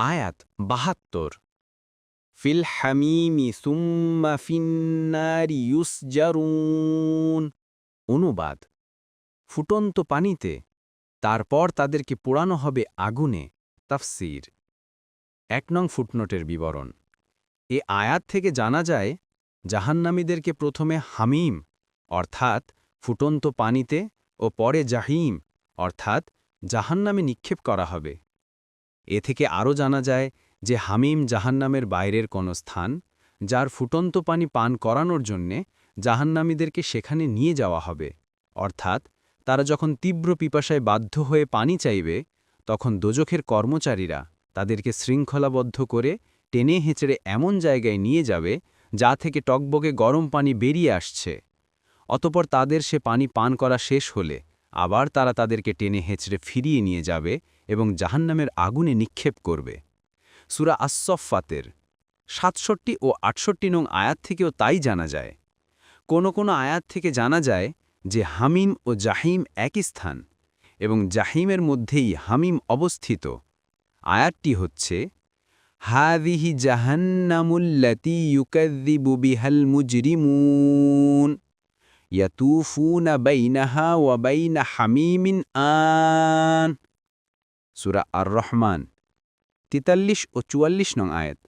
আয়াত ৭২ ফিল হামিমি সুম্মা ফিন্নারি ইউসজারুন। অনুবাদ: ফুটন্ত পানিতে, তারপর তাদেরকে পোড়ানো হবে আগুনে। তাফসীর। ১ নং ফুটনোটের বিবরণ। এ আয়াত থেকে জানা যায়, জাহান্নামীদেরকে প্রথমে হামিম অর্থাৎ ফুটন্ত পানিতে ও পরে জাহিম অর্থাৎ জাহান্নামে নিক্ষেপ করা হবে। এ থেকে আরও জানা যায় যে হামিম জাহান্নামের বাইরের কোনো স্থান, যার ফুটন্ত পানি পান করানোর জন্যে জাহান্নামীদেরকে সেখানে নিয়ে যাওয়া হবে। অর্থাৎ তারা যখন তীব্র পিপাসায় বাধ্য হয়ে পানি চাইবে, তখন দোজখের কর্মচারীরা তাদেরকে শৃঙ্খলাবদ্ধ করে টেনে হেঁচড়ে এমন জায়গায় নিয়ে যাবে, যা থেকে টকবগে গরম পানি বেরিয়ে আসছে। অতপর তাদের সে পানি পান করা শেষ হলে আবার তারা তাদেরকে টেনে হেঁচড়ে ফিরিয়ে নিয়ে যাবে এবং জাহান্নামের আগুনে নিক্ষেপ করবে। সূরা আস-সফফাতের ৬৭ ও ৬৮ নং আয়াত থেকেও তাই জানা যায়। কোনো আয়াত থেকে জানা যায় যে হামিম ও জাহিম একই স্থান এবং জাহিমের মধ্যেই হামিম অবস্থিত। আয়াতটি হচ্ছে, হাযিহি জাহান্নামুল্লাতী ইউকাযযিবু বিহাল মুজরিমুন ইয়াতুফুনা বাইনাহা ওয়া বাইনা হামিমিন আন। সূরা আর রহমান ৪৩ ও ৪৪ নং আয়াত।